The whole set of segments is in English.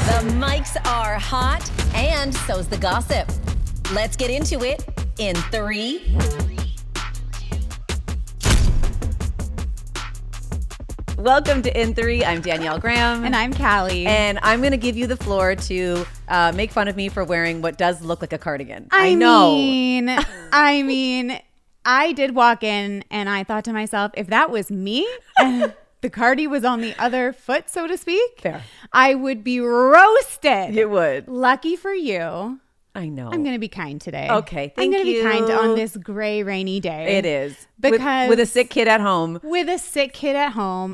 The mics are hot, and so's the gossip. Let's get into it in 3. Welcome to In 3. I'm Danielle Graham. And I'm Callie. And I'm going to give you the floor to make fun of me for wearing what does look like a cardigan. I mean, I did walk in and I thought to myself, if that was me and the cardi was on the other foot, so to speak, Fair. I would be roasted. You would. Lucky for you. I know. I'm going to be kind today. Okay, thank you. I'm going to be kind on this gray, rainy day. It is. Because with a sick kid at home.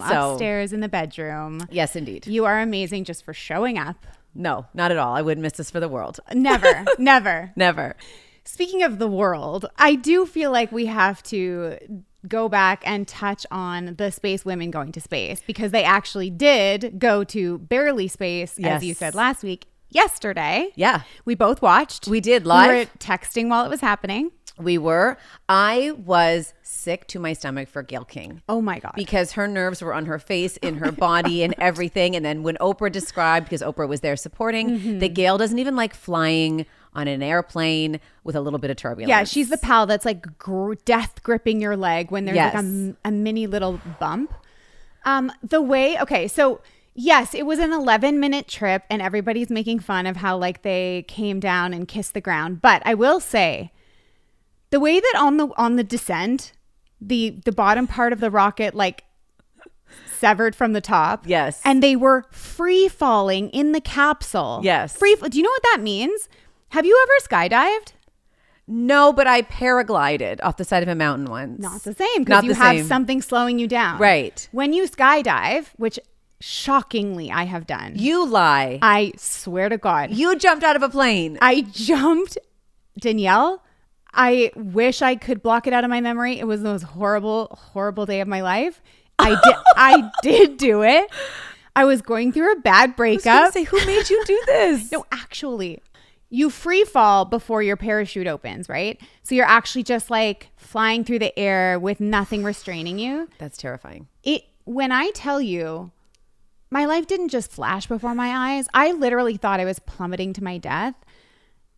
Upstairs in the bedroom. Yes, indeed. You are amazing just for showing up. No, not at all. I wouldn't miss this for the world. Never, never. Never. Speaking of the world, I do feel like we have to go back and touch on the space women going to space, because they actually did go to barely space, as you said last week, yesterday. Yeah. We both watched. We did live. We were texting while it was happening. We were. I was sick to my stomach for Gayle King. Oh my God. Because her nerves were on her face, in her body, and everything. And then when Oprah described, because Oprah was there supporting, that Gayle doesn't even like flying on an airplane with a little bit of turbulence. Yeah, she's the pal that's like death gripping your leg when there's like a mini little bump. Yes, it was an 11-minute trip and everybody's making fun of how like they came down and kissed the ground. But I will say, the way that on the descent, the bottom part of the rocket like severed from the top. Yes. And they were free falling in the capsule. Yes. Do you know what that means? Have you ever skydived? No, but I paraglided off the side of a mountain once. Not the same, because you have something slowing you down. Right. When you skydive, which shockingly I have done. You lie. I swear to God. You jumped out of a plane. I jumped. Danielle, I wish I could block it out of my memory. It was the most horrible, horrible day of my life. I did do it. I was going through a bad breakup. I was gonna say, who made you do this? No, actually, you free fall before your parachute opens, right? So you're actually just like flying through the air with nothing restraining you. That's terrifying. When I tell you, my life didn't just flash before my eyes. I literally thought I was plummeting to my death.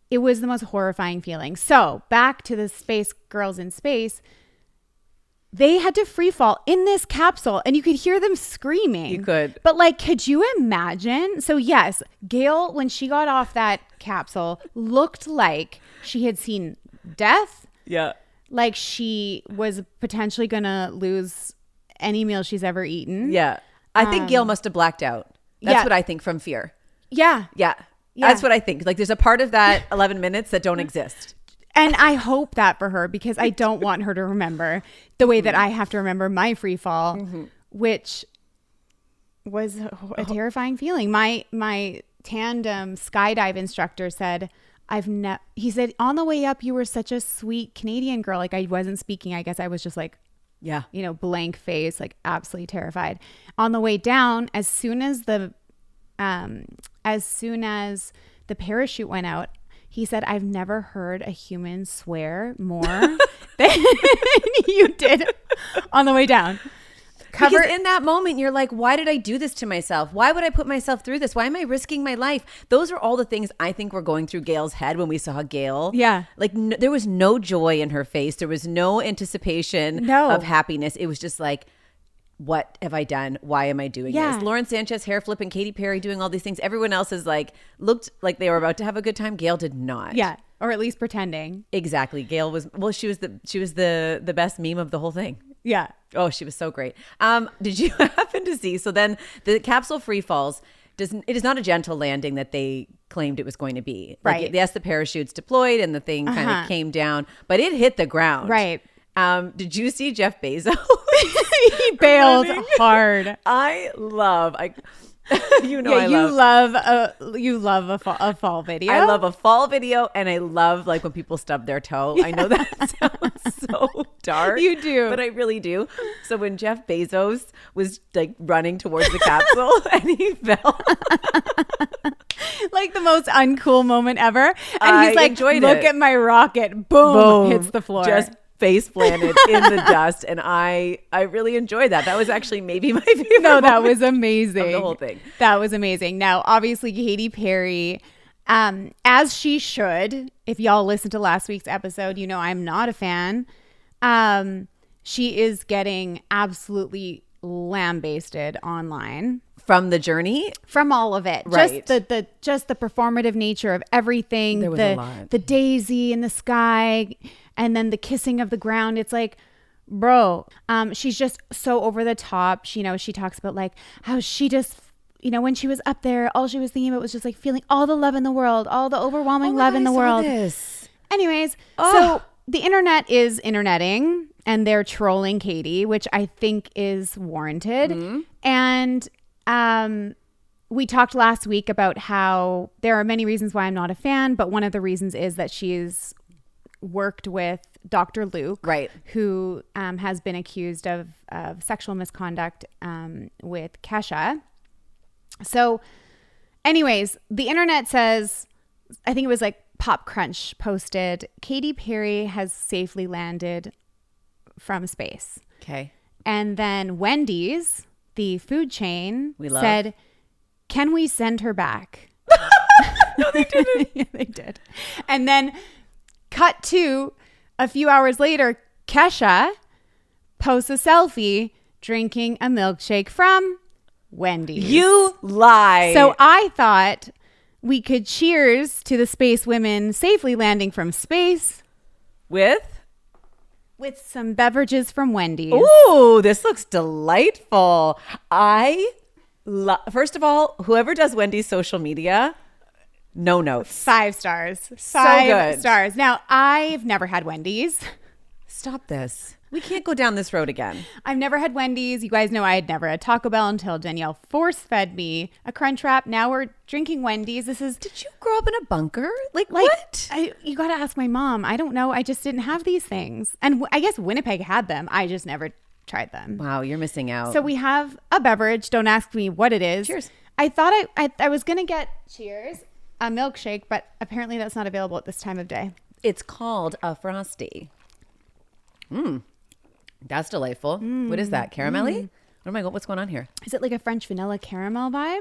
It was the most horrifying feeling. So back to the space girls in space. They had to free fall in this capsule and you could hear them screaming. You could. But like, could you imagine? So yes, Gayle, when she got off that capsule, looked like she had seen death. Yeah. Like she was potentially going to lose any meal she's ever eaten. Yeah. I think Gayle must have blacked out. That's what I think, from fear. Yeah. Yeah. That's what I think. Like there's a part of that 11 minutes that don't exist. And I hope that for her, because I don't want her to remember the way that I have to remember my free fall, which was a terrifying feeling. My tandem skydive instructor said, he said, on the way up, you were such a sweet Canadian girl. Like I wasn't speaking. I guess I was just like, blank face, like absolutely terrified. On the way down, as soon as the parachute went out, he said, I've never heard a human swear more than you did on the way down. Because in that moment, you're like, why did I do this to myself? Why would I put myself through this? Why am I risking my life? Those are all the things I think were going through Gayle's head when we saw Gayle. Yeah. Like there was no joy in her face. There was no anticipation of happiness. It was just like, what have I done? Why am I doing this? Lauren Sanchez hair flipping, Katy Perry doing all these things. Everyone else is like, looked like they were about to have a good time. Gayle did not. Yeah. Or at least pretending. Exactly. Gayle was, she was the best meme of the whole thing. Yeah. Oh, she was so great. Did you happen to see? So then the capsule free falls. It is not a gentle landing that they claimed it was going to be. Like, right. Yes, the parachute's deployed and the thing kind of came down, but it hit the ground. Right. Did you see Jeff Bezos? He bailed hard. I love a fall video. I love a fall video, and I love like when people stub their toe. I know that sounds so dark. You do, but I really do. So when Jeff Bezos was like running towards the capsule and he fell, like the most uncool moment ever, and he's like, "Look at my rocket!" Boom, hits the floor. Just face planted in the dust, and I really enjoyed that. That was actually maybe my favorite. No, that was amazing. Of the whole thing. That was amazing. Now, obviously, Katy Perry, as she should. If y'all listened to last week's episode, you know I'm not a fan. She is getting absolutely lambasted online. From the journey? From all of it. Right. Just the performative nature of everything. There was a lot. The daisy in the sky and then the kissing of the ground. It's like, bro, she's just so over the top. She talks about like how she just, when she was up there, all she was thinking about was just like feeling all the love in the world, all the overwhelming love in the world. Anyways, so the internet is interneting and they're trolling Katy, which I think is warranted. Mm-hmm. And we talked last week about how there are many reasons why I'm not a fan, but one of the reasons is that she's worked with Dr. Luke, right, who has been accused of sexual misconduct with Kesha. So anyways, the internet says, I think it was like Pop Crunch posted, Katy Perry has safely landed from space. Okay. And then Wendy's, the food chain, said, can we send her back? No, they didn't. Yeah, they did. And then cut to a few hours later, Kesha posts a selfie drinking a milkshake from Wendy's. You lie. So I thought we could cheers to the space women safely landing from space. With some beverages from Wendy's. Ooh, this looks delightful. First of all, whoever does Wendy's social media, no notes. 5 stars. So good. 5 stars. Now, I've never had Wendy's. Stop this. We can't go down this road again. I've never had Wendy's. You guys know I had never had Taco Bell until Danielle force-fed me a Crunchwrap. Now we're drinking Wendy's. Did you grow up in a bunker? Like what? You got to ask my mom. I don't know. I just didn't have these things. And I guess Winnipeg had them. I just never tried them. Wow, you're missing out. So we have a beverage. Don't ask me what it is. Cheers. I thought I was going to get, cheers, a milkshake, but apparently that's not available at this time of day. It's called a Frosty. That's delightful. What is that? Caramelly? What's going on here? Is it like a French vanilla caramel vibe?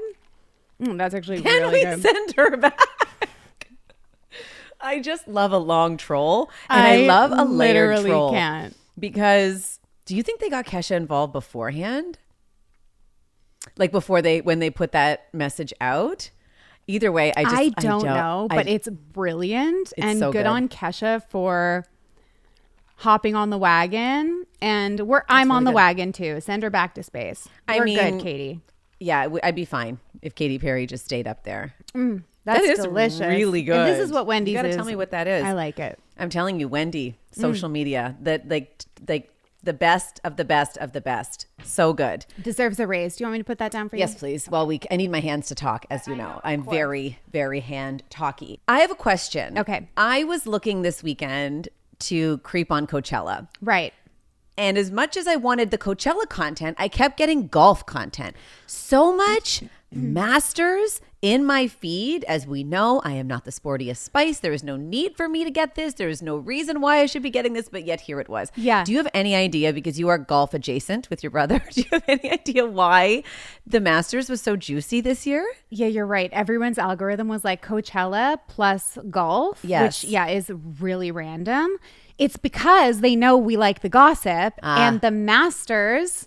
That's actually Can really we good. send her back? I just love a long troll. And I love a layered troll. Can't. Because do you think they got Kesha involved beforehand? Like when they put that message out? Either way, I don't know, but it's brilliant. It's and so good on Kesha for hopping on the wagon. And I'm on the wagon too. Send her back to space. We're good, Katy. Yeah, I'd be fine if Katy Perry just stayed up there. That is delicious. Really good. And this is what Wendy's is. You gotta tell me what that is. I like it. I'm telling you, Wendy, social media, that like the best of the best of the best. So good. Deserves a raise. Do you want me to put that down for you? Yes, please. Well, I need my hands to talk, as you know. I'm very, very hand talky. I have a question. Okay. I was looking this weekend to creep on Coachella. Right. And as much as I wanted the Coachella content, I kept getting golf content. So much Masters in my feed. As we know, I am not the sportiest spice. There is no need for me to get this. There is no reason why I should be getting this, but yet here it was. Yeah. Do you have any idea, because you are golf adjacent with your brother, do you have any idea why the Masters was so juicy this year? Yeah, you're right. Everyone's algorithm was like Coachella plus golf, yes. Which, is really random. It's because they know we like the gossip, and the Masters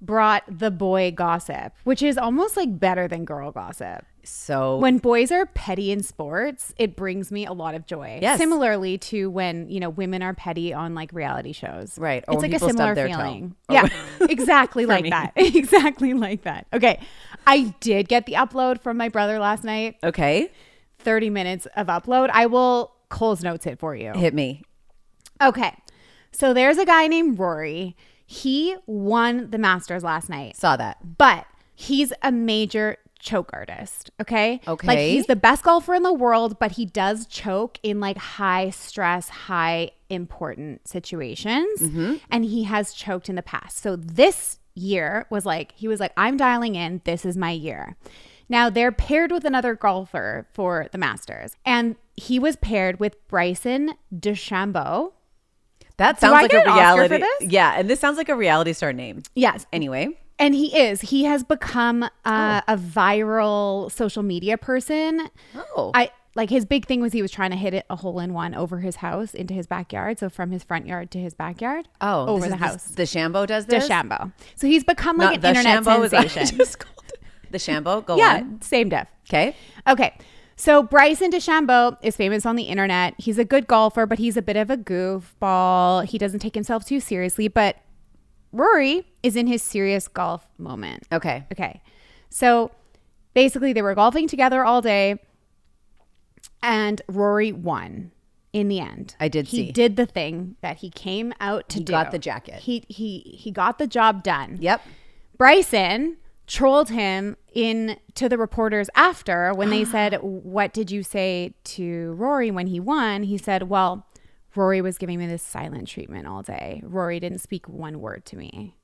brought the boy gossip, which is almost like better than girl gossip. So when boys are petty in sports, it brings me a lot of joy. Yes. Similarly to when, women are petty on like reality shows. Right. Or it's like a similar feeling. Yeah, exactly like that. Exactly like that. Okay. I did get the upload from my brother last night. Okay. 30 minutes of upload. I will Cole's Notes it for you. Hit me. Okay. So there's a guy named Rory. He won the Masters last night. Saw that. But he's a major choke artist. Okay. Like he's the best golfer in the world, but he does choke in like high stress, high important situations. Mm-hmm. And he has choked in the past. So this year he was like, I'm dialing in. This is my year. Now they're paired with another golfer for the Masters. And he was paired with Bryson DeChambeau. That sounds like a reality. For this? Yeah, and this sounds like a reality star name. Yes. Anyway. And he has become a viral social media person. Oh. Like his big thing was he was trying to hit a hole-in-one over his house into his backyard. So from his front yard to his backyard. Oh, over the house. The Shambo does this? The Shambo. So he's become like an internet sensation. The Shambo? Go on. Yeah, same diff. Okay. Okay. So Bryson DeChambeau is famous on the internet. He's a good golfer, but he's a bit of a goofball. He doesn't take himself too seriously. But Rory is in his serious golf moment. Okay. So basically they were golfing together all day. And Rory won in the end. I did see. He did the thing that he came out to do. He got the jacket. He got the job done. Yep. Bryson trolled him to the reporters after when they said, what did you say to Rory when he won? He said, well, Rory was giving me this silent treatment all day. Rory didn't speak one word to me.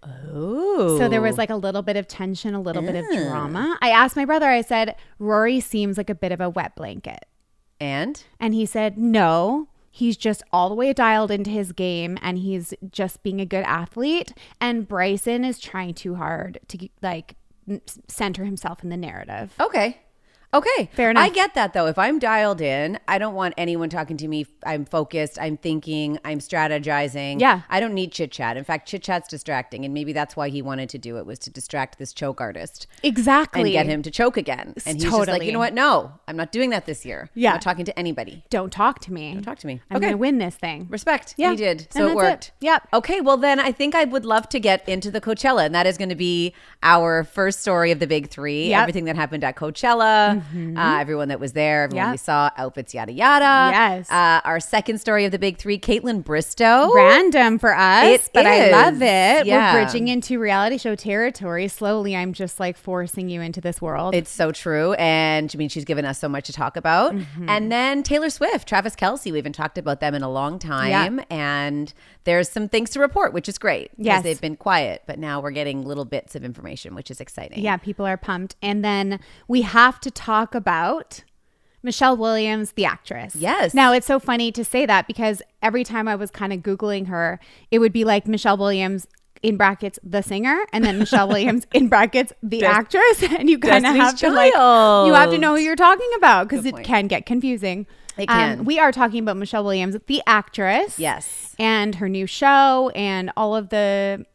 Oh. So there was like a little bit of tension, a little bit of drama. I asked my brother, I said, Rory seems like a bit of a wet blanket. And he said, no, he's just all the way dialed into his game and he's just being a good athlete. And Bryson is trying too hard to like center himself in the narrative. Okay. Fair enough. I get that though. If I'm dialed in, I don't want anyone talking to me. I'm focused. I'm thinking. I'm strategizing. Yeah. I don't need chit chat. In fact, chit chat's distracting. And maybe that's why he wanted to do it, was to distract this choke artist. Exactly. And get him to choke again. And he's just like, you know what? No, I'm not doing that this year. Yeah. I'm not talking to anybody. Don't talk to me. Don't talk to me. I'm going to win this thing. Respect. Yeah. He did. And So it worked. Yep. Okay. Well, then I think I would love to get into the Coachella. And that is going to be our first story of the big three. Yep. Everything that happened at Coachella. Everyone that was there, everyone we saw, outfits, yada, yada. Yes. Our second story of the big three, Kaitlyn Bristowe. Random for us, but I love it. Yeah. We're bridging into reality show territory. Slowly, I'm just like forcing you into this world. It's so true. And I mean, she's given us so much to talk about. And then Taylor Swift, Travis Kelce. We haven't talked about them in a long time. Yeah. And there's some things to report, which is great. Yes. They've been quiet, but now we're getting little bits of information, which is exciting. Yeah, people are pumped. And then we have to talk about Michelle Williams, the actress. Yes. Now, it's so funny to say that because every time I was kind of Googling her, it would be like Michelle Williams in brackets, the singer, and then Michelle Williams in brackets, the actress. And you kind of have to you have to know who you're talking about because it can get confusing. It can. We are talking about Michelle Williams, the actress. Yes. And her new show and all of the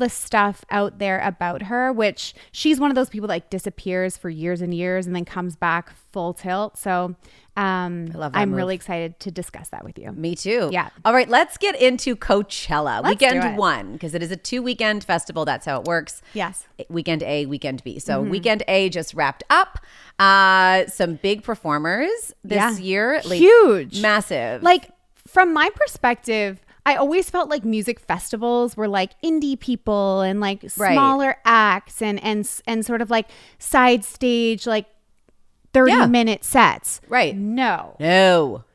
stuff out there about her, which she's one of those people that like disappears for years and years and then comes back full tilt. So I'm really excited to discuss that with you. Me too. Yeah. All right, let's get into Coachella. Let's do Weekend it. 1, because it is a 2-weekend festival. That's how it works. Yes. Weekend A, weekend B. So weekend A just wrapped up. Some big performers this year. Like, huge. Massive. Like from my perspective, I always felt like music festivals were like indie people and like smaller acts and sort of like side stage, like 30-minute sets. Right. No.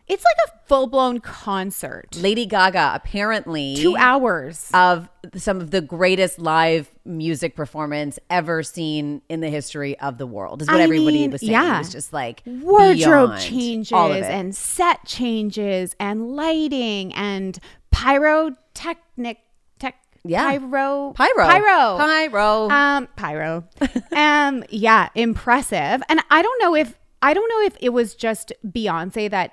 It's like a full-blown concert. Lady Gaga, apparently 2 hours of some of the greatest live music performance ever seen in the history of the world, is what everybody was saying. Yeah. It was just like wardrobe changes all of it. and set changes and lighting and pyrotechnic. Pyro. Yeah, impressive. And I don't know if it was just Beyonce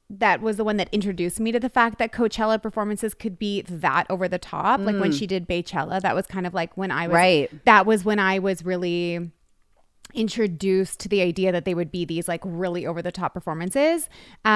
that was the one that introduced me to the fact that Coachella performances could be that over the top. Like when she did Baychella, that was kind of like when I was that was when I was really introduced to the idea that they would be these like really over the top performances. So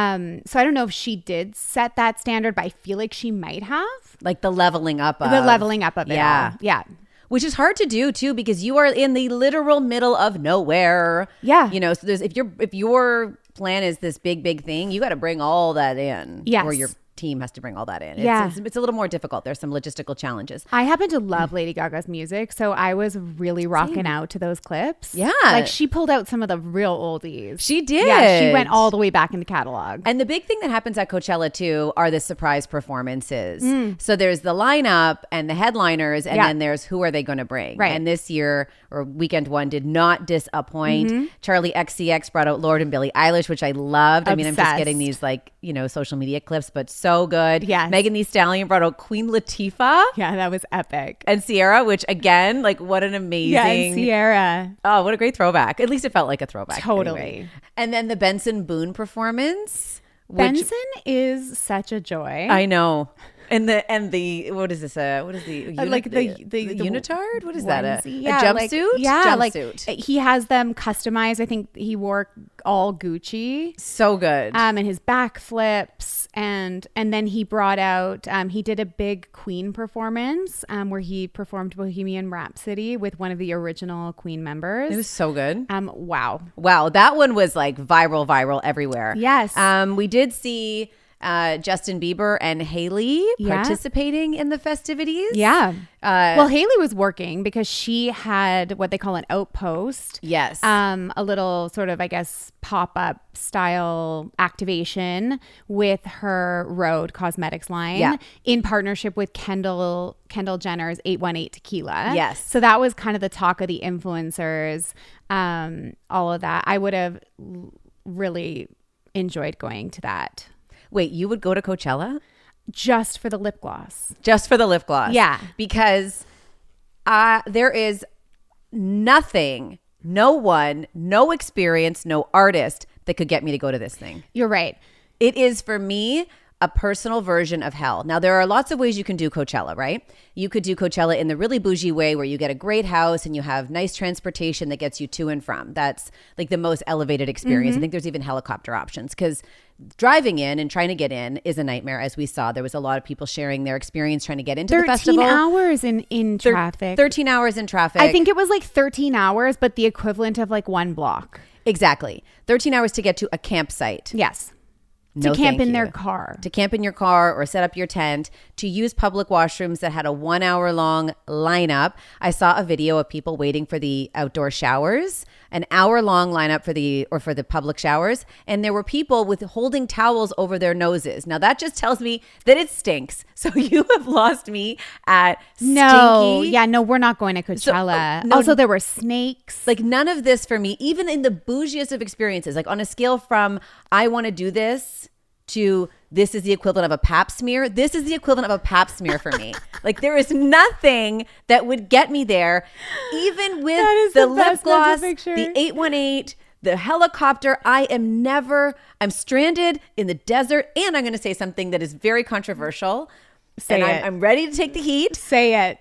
I don't know if she did set that standard, but I feel like she might have. Like the leveling up of it. Yeah. Which is hard to do too, because you are in the literal middle of nowhere. Yeah. You know, so there's if your plan is this big thing, you got to bring all that in. Yes. Or your team has to bring all that in. Yeah. It's a little more difficult. There's some logistical challenges. I happen to love Lady Gaga's music, so I was really rocking out to those clips. Yeah. Like she pulled out some of the real oldies. She did. Yeah, she went all the way back in the catalog. And the big thing that happens at Coachella too are the surprise performances. So there's the lineup and the headliners, and then there's who are they going to bring. Right. And this year, or weekend 1, did not disappoint. Charlie XCX brought out Lord and Billie Eilish, which I loved. I mean, I'm just getting these like, social media clips, but so so good. Yes. Megan Thee Stallion brought out Queen Latifah. Yeah, that was epic. And Sierra, which again, like what an amazing. Yeah, and Sierra. Oh, what a great throwback. At least it felt like a throwback. Totally. Anyway. And then the Benson Boone performance. Benson is such a joy. I know. And the what is this? What is the unitard? What is that? A jumpsuit? Jumpsuit. He has them customized. I think he wore all Gucci. So good. And his backflips, and then he brought out. He did a big Queen performance where he performed Bohemian Rhapsody with one of the original Queen members. It was so good. Wow, that one was like viral everywhere. Yes. We did see Justin Bieber and Hailey participating in the festivities. Yeah. Well, Hailey was working because she had what they call an outpost. Yes. A little sort of, I guess, pop-up style activation with her Rhode Cosmetics line in partnership with Kendall Jenner's 818 Tequila. Yes. So that was kind of the talk of the influencers, all of that. I would have really enjoyed going to that. Wait, you would go to Coachella? Just for the lip gloss. Just for the lip gloss. Yeah. Because there is nothing, no one, no experience, no artist that could get me to go to this thing. You're right. It is, for me, a personal version of hell. Now, there are lots of ways you can do Coachella, right? You could do Coachella in the really bougie way where you get a great house and you have nice transportation that gets you to and from. That's like the most elevated experience. I think there's even helicopter options because driving in and trying to get in is a nightmare. As we saw, there was a lot of people sharing their experience trying to get into the festival. 13 hours in traffic. 13 hours in traffic. I think it was like 13 hours, but the equivalent of like one block. Exactly. 13 hours to get to a campsite. Yes. No, to camp in their car. To camp in your car or set up your tent, to use public washrooms that had a 1 hour long lineup. I saw a video of people waiting for the outdoor showers, an hour long lineup for the public showers. And there were people with holding towels over their noses. Now that just tells me that it stinks. So you have lost me at stinky. No, we're not going to Coachella. So, also, there were snakes. Like none of this for me, even in the bougiest of experiences, like on a scale from I want to do this to this is the equivalent of a pap smear. This is the equivalent of a pap smear for me. Like there is nothing that would get me there, even with the lip gloss, the 818, the helicopter. I'm stranded in the desert. And I'm going to say something that is very controversial. I'm ready to take the heat. Say it.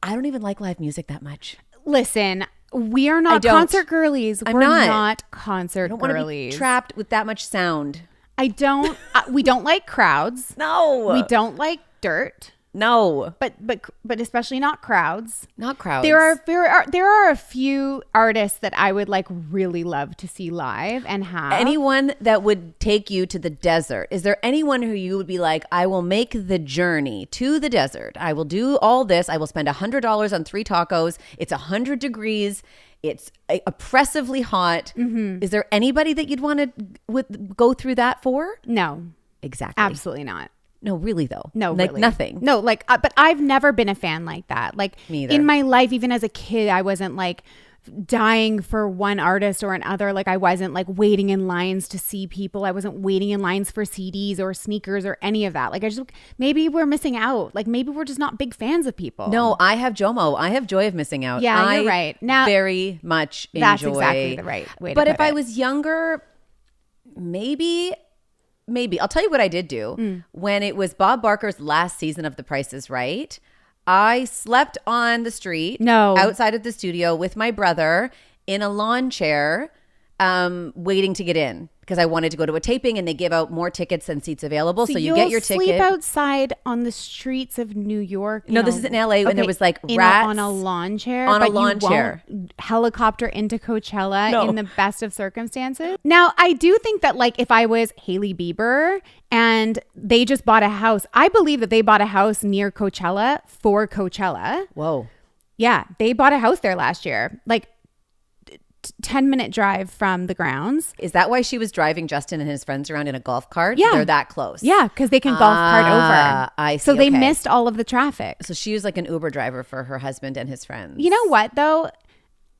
I don't even like live music that much. Listen, we are not concert girlies. We're not concert girlies. I don't want to be trapped with that much sound. We don't like crowds. No. We don't like dirt. No. But especially not crowds. Not crowds. There are a few artists that I would like really love to see live and have. Anyone that would take you to the desert. Is there anyone who you would be like, I will make the journey to the desert. I will do all this. I will spend $100 on 3 tacos. It's 100 degrees. It's oppressively hot. Mm-hmm. Is there anybody that you'd want to go through that for? No. Exactly. Absolutely not. No, really though. No, like really. Nothing. No, like, but I've never been a fan like that. Like me either. In my life, even as a kid, I wasn't like dying for one artist or another. Like I wasn't like waiting in lines to see people. I wasn't waiting in lines for CDs or sneakers or any of that. Like maybe we're missing out. Like maybe we're just not big fans of people. No, I have JOMO. I have joy of missing out. Yeah, you're right. Now very much enjoy. That's exactly the right way to But put if I was younger, maybe I'll tell you what I did do. When it was Bob Barker's last season of The Price is Right, I slept on the street outside of the studio with my brother in a lawn chair waiting to get in because I wanted to go to a taping and they give out more tickets than seats available. So you get your ticket. Sleep outside on the streets of New York. No, this is in LA when there was like rats. On a lawn chair? On a lawn chair. Helicopter into Coachella in the best of circumstances. Now, I do think that like if I was Hailey Bieber and they just bought a house, I believe that they bought a house near Coachella for Coachella. Whoa. Yeah, they bought a house there last year. Like 10-minute drive from the grounds. Is that why she was driving Justin and his friends around in a golf cart? Yeah. They're that close. Yeah, because they can golf cart over. I see. So they missed all of the traffic. So she was like an Uber driver for her husband and his friends. You know what, though?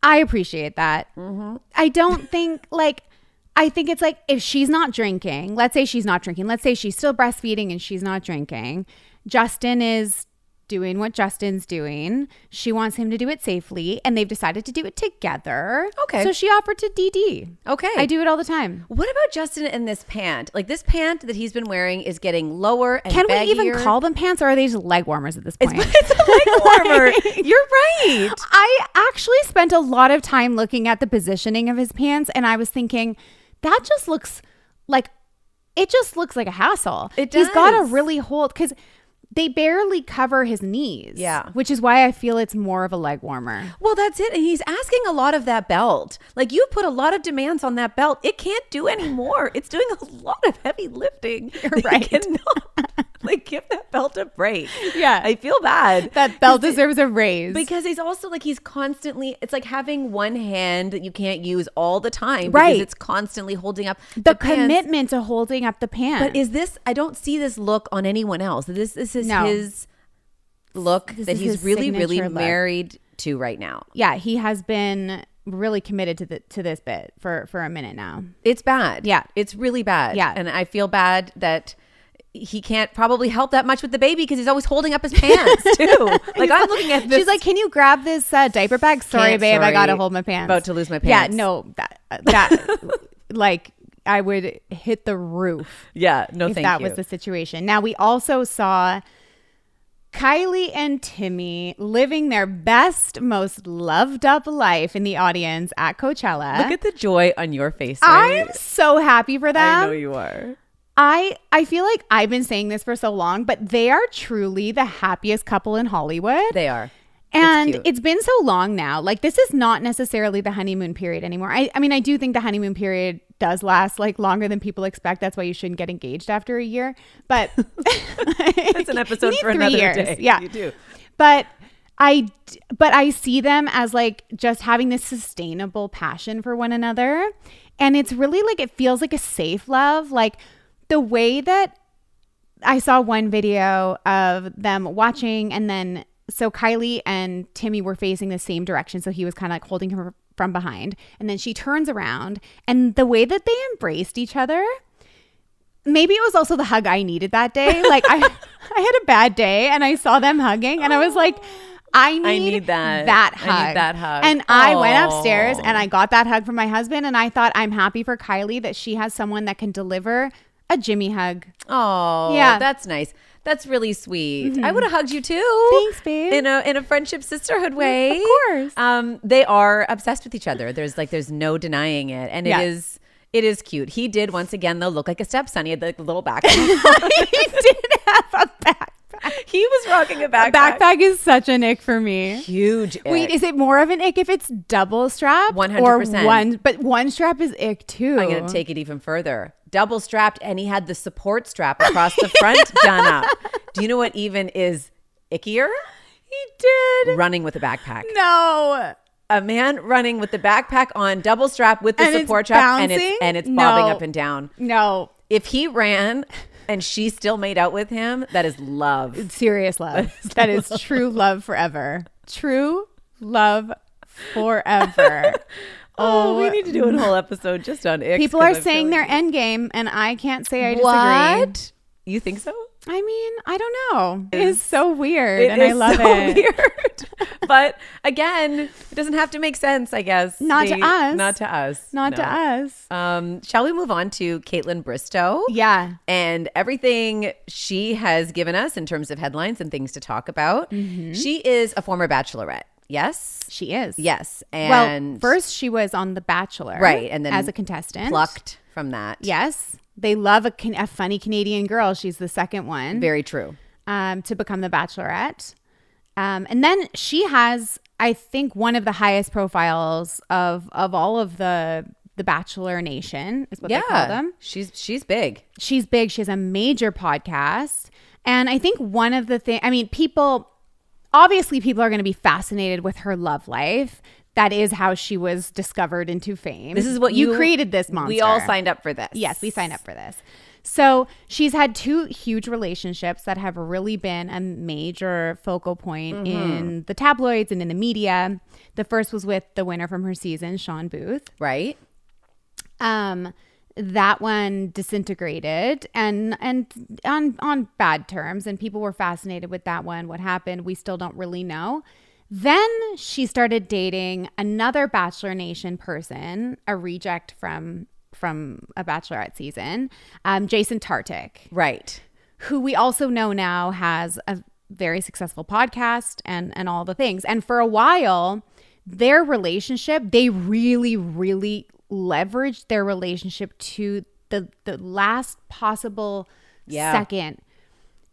I appreciate that. Mm-hmm. I don't think, like, I think it's like if she's not drinking, let's say she's not drinking, let's say she's still breastfeeding and she's not drinking. Justin is doing what Justin's doing. She wants him to do it safely, and they've decided to do it together. Okay. So she offered to DD. Okay. I do it all the time. What about Justin and this pant? Like this pant that he's been wearing is getting lower and Can baggier. we even call them pants, or are they just leg warmers at this point? It's a leg warmer. You're right. I actually spent a lot of time looking at the positioning of his pants, and I was thinking that just looks like a hassle. It does. He's got to really hold, because they barely cover his knees. Yeah. Which is why I feel it's more of a leg warmer. Well, that's it. And he's asking a lot of that belt. Like you put a lot of demands on that belt. It can't do any more. It's doing a lot of heavy lifting. You're right. Like give that belt a break. Yeah. I feel bad. That belt deserves a raise. Because he's also like, he's constantly, it's like having one hand that you can't use all the time. Right. Because it's constantly holding up the pants. commitment to holding up the pants. But is this, I don't see this look on anyone else. This is No. his look This that is he's his really, signature really look. married to right now. Yeah, he has been really committed to this bit for a minute now. It's bad. Yeah. It's really bad. Yeah. And I feel bad that he can't probably help that much with the baby because he's always holding up his pants too. Like I'm looking at this. She's like, "Can you grab this diaper bag?" Sorry, Can't, babe, I sorry. gotta hold my pants. About to lose my Yeah, pants. no, that like I would hit the roof. Yeah, no, if thank that you. was the situation. Now we also saw Kylie and Timmy living their best, most loved up life in the audience at Coachella. Look at the joy on your face. I'm so happy for them. I know you are. I feel like I've been saying this for so long, but they are truly the happiest couple in Hollywood. They are. And it's been so long now. Like this is not necessarily the honeymoon period anymore. I mean, I do think the honeymoon period does last like longer than people expect. That's why you shouldn't get engaged after a year. But That's an episode for another day. Yeah, you do. But I see them as like just having this sustainable passion for one another. And it's really like, it feels like a safe love. Like the way that I saw one video of them watching, and then so Kylie and Timmy were facing the same direction. So he was kind of like holding her from behind. And then she turns around, and the way that they embraced each other, maybe it was also the hug I needed that day. Like I had a bad day and I saw them hugging and I was like, I need that hug. I need that hug. And I went upstairs and I got that hug from my husband, and I thought, I'm happy for Kylie that she has someone that can deliver a Jimmy hug. Oh, yeah, that's nice. That's really sweet. Mm-hmm. I would have hugged you too. Thanks, babe. In a friendship sisterhood way. Of course. They are obsessed with each other. There's no denying it. And it is cute. He did once again though look like a stepson. He had the little backpack. He did have a backpack. He was rocking a backpack. A backpack is such an ick for me. Huge ick. Wait, is it more of an ick if it's double strap? 100%. But one strap is ick too. I'm going to take it even further. Double strapped, and he had the support strap across the front done up. Do you know what even is ickier? He did. Running with a backpack. No. A man running with the backpack on, double strap with the And support it's strap, bouncing? and it's No. bobbing up and down. No. If he ran and she still made out with him, that is love. Serious love. That is true love forever. True love forever. Oh, we need to do a whole episode just on icks. People are saying their end game, and I can't say I disagree. What? You think so? I mean, I don't know. It is so weird, It and I is love so it. weird. But again, it doesn't have to make sense, I guess. Not to us. Not to us. Not to us. Shall we move on to Kaitlyn Bristowe? Yeah. And everything she has given us in terms of headlines and things to talk about. Mm-hmm. She is a former bachelorette. Yes? She is. Yes. And well, first she was on The Bachelor. Right. And then as a contestant. Plucked from that. Yes. They love a funny Canadian girl. She's the second one. Very true. To become the Bachelorette. And then she has, I think, one of the highest profiles of all of the Bachelor Nation is what they call them. She's big. She's big. She has a major podcast. And I think one of the things, I mean, obviously people are going to be fascinated with her love life. That is how she was discovered into fame. This is what you created this monster. We all signed up for this. Yes, we signed up for this. So she's had 2 huge relationships that have really been a major focal point in the tabloids and in the media. The first was with the winner from her season, Sean Booth. Right. That one disintegrated and on bad terms, and people were fascinated with that one. What happened? We still don't really know. Then she started dating another Bachelor Nation person, a reject from a Bachelorette season, Jason Tartick. Right. Who we also know now has a very successful podcast and all the things. And for a while, their relationship, they really, really leveraged their relationship to the last possible second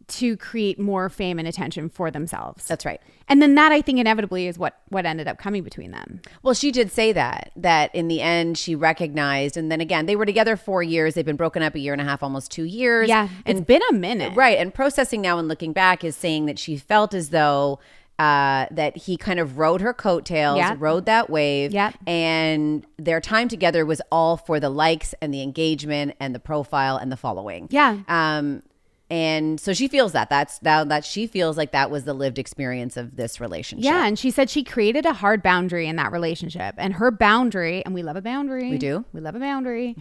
to create more fame and attention for themselves. That's right. And then that, I think, inevitably is what ended up coming between them. Well, she did say that in the end she recognized, and then again, they were together 4 years. They've been broken up 1.5 years, almost 2 years. Yeah, and it's been a minute. Right. And processing now and looking back is saying that she felt as though that he kind of rode her coattails, rode that wave, and their time together was all for the likes and the engagement and the profile and the following. Yeah. And so she feels that she feels like that was the lived experience of this relationship. Yeah. And she said she created a hard boundary in that relationship. And her boundary, and we love a boundary. We do. We love a boundary.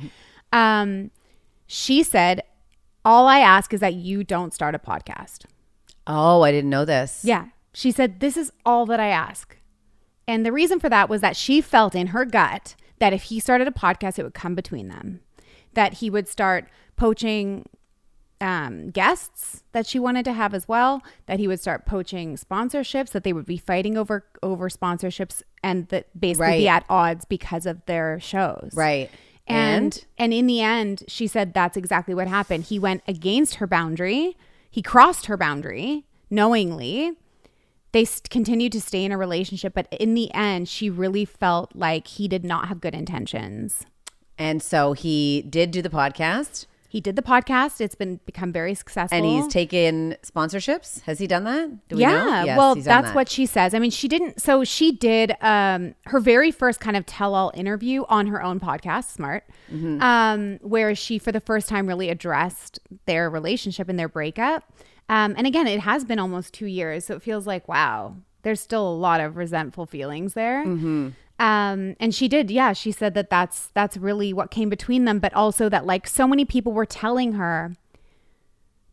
Mm-hmm. She said, all I ask is that you don't start a podcast. Oh, I didn't know this. Yeah. She said, this is all that I ask. And the reason for that was that she felt in her gut that if he started a podcast, it would come between them. That he would start poaching guests that she wanted to have as well, that he would start poaching sponsorships, that they would be fighting over sponsorships, and that basically be at odds because of their shows. Right. And in the end, she said that's exactly what happened. He went against her boundary. He crossed her boundary knowingly. They continued to stay in a relationship, but in the end, she really felt like he did not have good intentions. And so he did do the podcast. He did the podcast. It's become very successful. And he's taken sponsorships. Has he done that? Do we know? Yes, well, that's what she says. I mean, she didn't. So she did her very first kind of tell-all interview on her own podcast, Smart, where she, for the first time, really addressed their relationship and their breakup. And again, it has been almost 2 years. So it feels like, wow, there's still a lot of resentful feelings there. Mm-hmm. And she did. Yeah. She said that that's really what came between them. But also that like so many people were telling her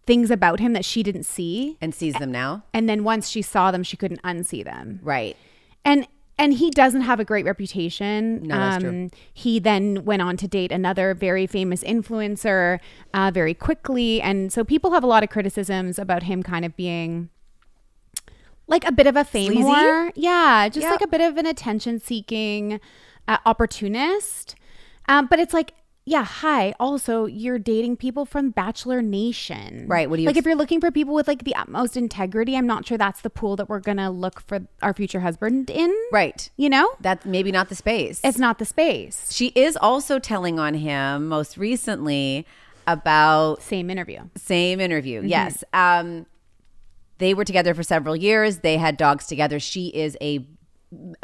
things about him that she didn't see. And sees them now. And then once she saw them, she couldn't unsee them. Right. And he doesn't have a great reputation. No, that's true. He then went on to date another very famous influencer very quickly. And so people have a lot of criticisms about him kind of being like a bit of a fame whore. Yeah, just like a bit of an attention-seeking opportunist. But it's like, yeah, hi. Also, you're dating people from Bachelor Nation. Right. What do you like? If you're looking for people with like the utmost integrity, I'm not sure that's the pool that we're gonna look for our future husband in. Right. You know, that's maybe not the space. It's not the space. She is also telling on him most recently about same interview. Mm-hmm. Yes. They were together for several years. They had dogs together. She is a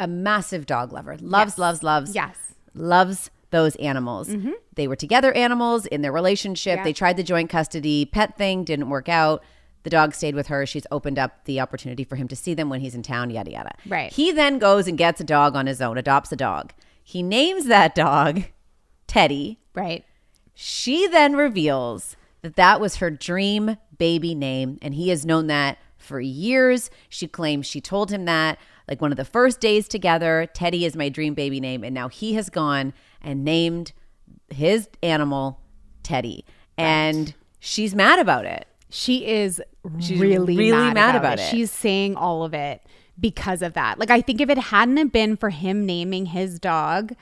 massive dog lover. Loves those animals. Mm-hmm. They were together animals in their relationship. Yeah. They tried the joint custody pet thing, didn't work out. The dog stayed with her. She's opened up the opportunity for him to see them when he's in town, yada, yada. Right. He then goes and gets a dog on his own, adopts a dog. He names that dog Teddy. Right. She then reveals that was her dream baby name, and he has known that for years. She claims she told him that like one of the first days together, Teddy is my dream baby name. And now he has gone and named his animal Teddy. Right. And she's mad about it. She's really mad about it. She's saying all of it because of that. Like, I think if it hadn't been for him naming his dog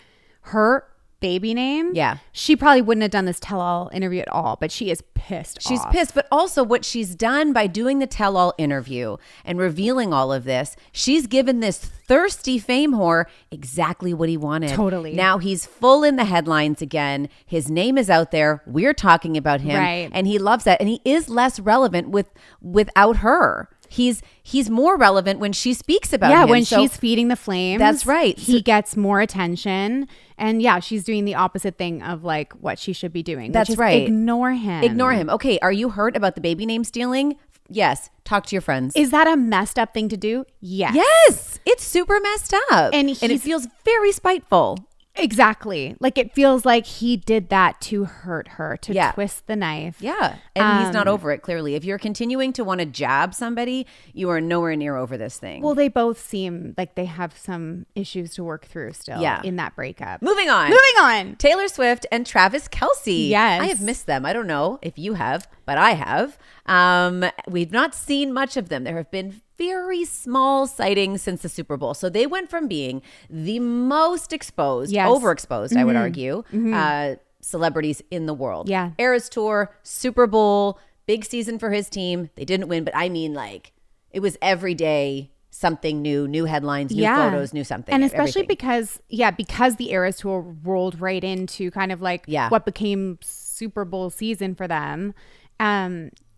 her baby name, she probably wouldn't have done this tell-all interview at all. But she is pissed. She's pissed. But also what she's done by doing the tell-all interview and revealing all of this, she's given this thirsty fame whore exactly what he wanted. Totally. Now he's full in the headlines again. His name is out there. We're talking about him. Right. And he loves that. And he is less relevant without her. He's more relevant when she speaks about him. Yeah, when she's feeding the flames. That's right. He gets more attention. And yeah, she's doing the opposite thing of like what she should be doing. That's which is right. Ignore him. Ignore him. Okay, are you hurt about the baby name stealing? Yes. Talk to your friends. Is that a messed up thing to do? Yes. Yes. It's super messed up. And it feels very spiteful. Exactly. Like it feels like he did that to hurt her, to twist the knife. Yeah. And he's not over it, clearly. If you're continuing to want to jab somebody, you are nowhere near over this thing. Well, they both seem like they have some issues to work through still in that breakup. Moving on. Taylor Swift and Travis Kelce. Yes. I have missed them. I don't know if you have, but I have. We've not seen much of them. There have been very small sightings since the Super Bowl. So they went from being the most exposed, overexposed, I would argue, celebrities in the world. Yeah. Eras Tour, Super Bowl, big season for his team. They didn't win, but I mean, like, it was every day something new headlines, new photos, new something. And especially because the Eras Tour rolled right into kind of like what became Super Bowl season for them.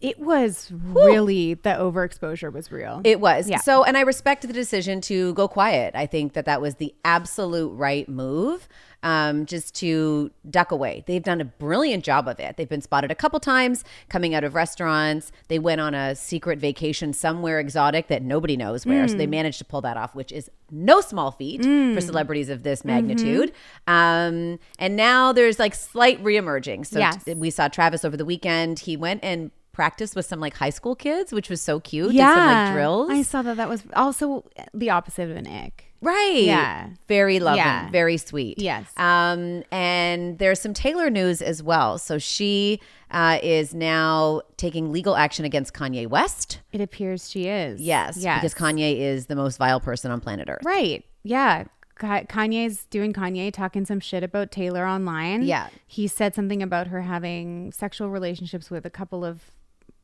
It was really, the overexposure was real. It was. Yeah. So, and I respect the decision to go quiet. I think that was the absolute right move, just to duck away. They've done a brilliant job of it. They've been spotted a couple times coming out of restaurants. They went on a secret vacation somewhere exotic that nobody knows where. So they managed to pull that off, which is no small feat for celebrities of this magnitude. And now there's like slight reemerging. So we saw Travis over the weekend. He went and practice with some like high school kids, which was so cute. Yeah. Did some like drills. I saw that was also the opposite of an ick. Right. Yeah. Very loving, very sweet. Yes. And there's some Taylor news as well. So she is now taking legal action against Kanye West. It appears she is. Yes. Because Kanye is the most vile person on planet Earth. Right. Yeah. Kanye's doing Kanye, talking some shit about Taylor online. Yeah. He said something about her having sexual relationships with a couple of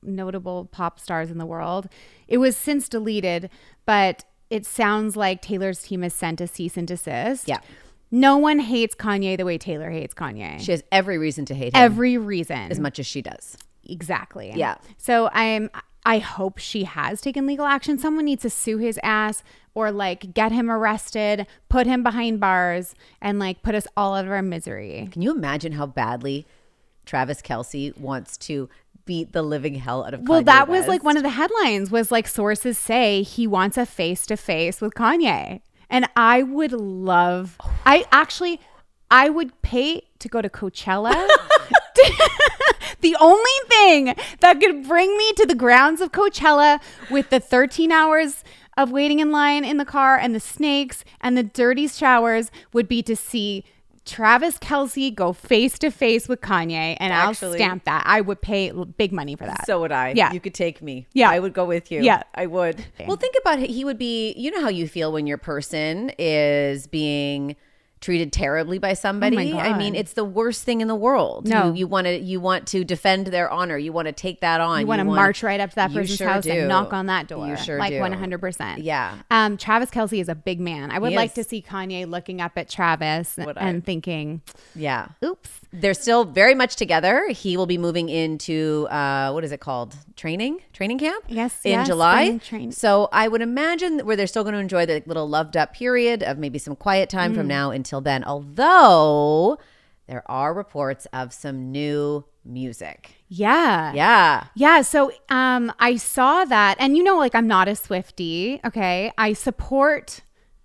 notable pop stars in the world. It was since deleted, but it sounds like Taylor's team has sent a cease and desist. Yeah. No one hates Kanye the way Taylor hates Kanye. She has every reason to hate him. Every reason. As much as she does. Exactly. Yeah. So I hope she has taken legal action. Someone needs to sue his ass or like get him arrested, put him behind bars, and like put us all out of our misery. Can you imagine how badly Travis Kelce wants to beat the living hell out of Kanye Well, that West? was like one of the headlines was like sources say he wants a face-to-face with Kanye. And I would pay to go to Coachella. The only thing that could bring me to the grounds of Coachella with the 13 hours of waiting in line in the car and the snakes and the dirty showers would be to see Travis Kelce go face to face with Kanye, and I'll stamp that. I would pay big money for that. So would I. Yeah. You could take me. Yeah. I would go with you. Yeah. I would. Well, think about it. He would be, you know how you feel when your person is being treated terribly by somebody. Oh my God. I mean, it's the worst thing in the world. No. You want to defend their honor. You want to take that on. You want to march right up to that person's house and knock on that door. You sure like do. 100%. Yeah. Travis Kelce is a big man. I would like to see Kanye looking up at Travis and thinking, yeah, oops. They're still very much together. He will be moving into what is it called? Training camp? Yes. In July. So I would imagine where they're still going to enjoy the little loved up period of maybe some quiet time from now until then. Although there are reports of some new music. Yeah. So I saw that, and like I'm not a Swiftie. Okay, I support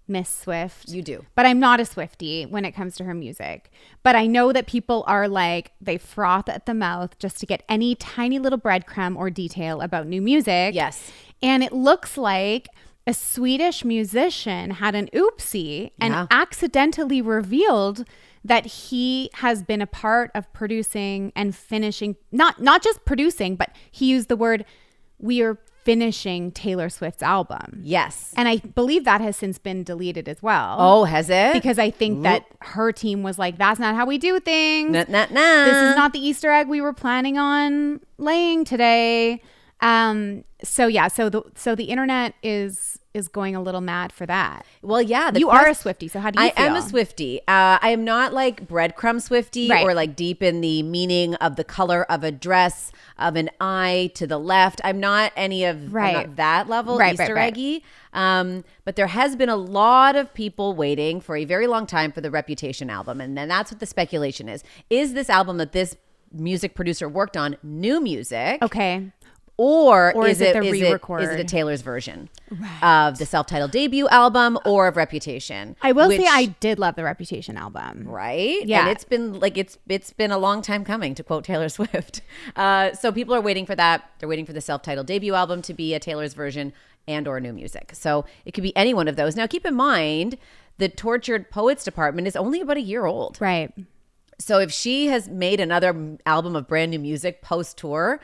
Miss Swift. You do. But I'm not a Swiftie when it comes to her music. But I know that people are like, they froth at the mouth just to get any tiny little breadcrumb or detail about new music. Yes. And it looks like a Swedish musician had an oopsie and accidentally revealed that he has been a part of producing and finishing, not just producing, but he used the word, we are finishing Taylor Swift's album. Yes. And I believe that has since been deleted as well. Oh, has it? Because I think that her team was like, that's not how we do things. Nah. This is not the Easter egg we were planning on laying today. So the internet is going a little mad for that. Well, yeah. You are a Swiftie, so how do you feel? I am a Swiftie. I am not like breadcrumb Swiftie or like deep in the meaning of the color of a dress, of an eye to the left. I'm not any of I'm not that level, Easter eggy. But there has been a lot of people waiting for a very long time for the Reputation album. And then that's what the speculation is. Is this album that this music producer worked on new music? Okay. Or is it re-record? Is it a Taylor's version of the self-titled debut album or of Reputation? I will say I did love the Reputation album. Right? Yeah. And it's been a long time coming, to quote Taylor Swift. So people are waiting for that. They're waiting for the self-titled debut album to be a Taylor's version and or new music. So it could be any one of those. Now keep in mind, the Tortured Poets department is only about a year old. Right. So if she has made another album of brand new music post-tour,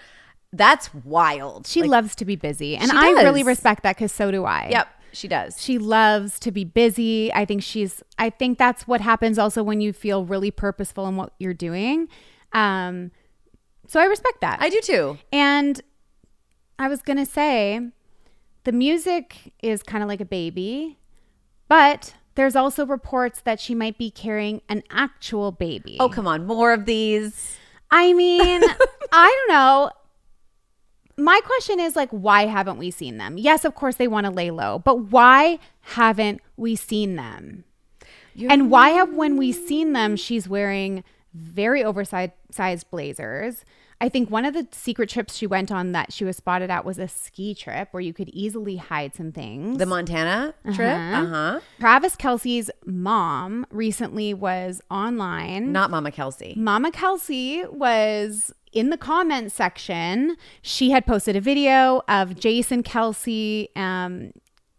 that's wild. She loves to be busy. And I really respect that, because so do I. Yep, she does. She loves to be busy. I think that's what happens also when you feel really purposeful in what you're doing. So I respect that. I do too. And I was going to say, the music is kind of like a baby, but there's also reports that she might be carrying an actual baby. Oh, come on. More of these. I mean, I don't know. My question is, like, why haven't we seen them? Yes, of course they want to lay low, but why haven't we seen them? And why have, when we seen them, she's wearing very oversized blazers? I think one of the secret trips she went on that she was spotted at was a ski trip where you could easily hide some things. The Montana trip? Travis Kelce's mom recently was online. Not Mama Kelce. Mama Kelce was in the comment section. She had posted a video of Jason Kelce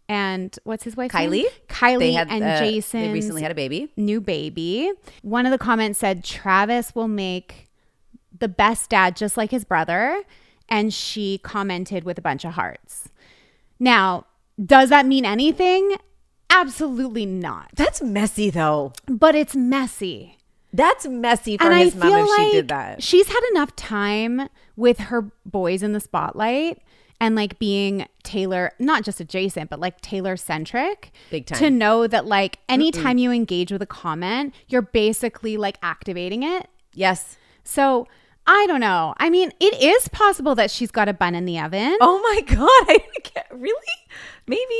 and what's his wife's Kylie? name? Kylie and Jason. They recently had a baby. New baby. One of the comments said, Travis will make the best dad just like his brother. And she commented with a bunch of hearts. Now, does that mean anything? Absolutely not. That's messy though. But it's messy. That's messy for his mom if she did that. She's had enough time with her boys in the spotlight and like being Taylor, not just adjacent, but like Taylor centric. Big time. To know that like anytime you engage with a comment, you're basically like activating it. Yes. So I don't know. I mean, it is possible that she's got a bun in the oven. Oh my God. I can't, really? Maybe.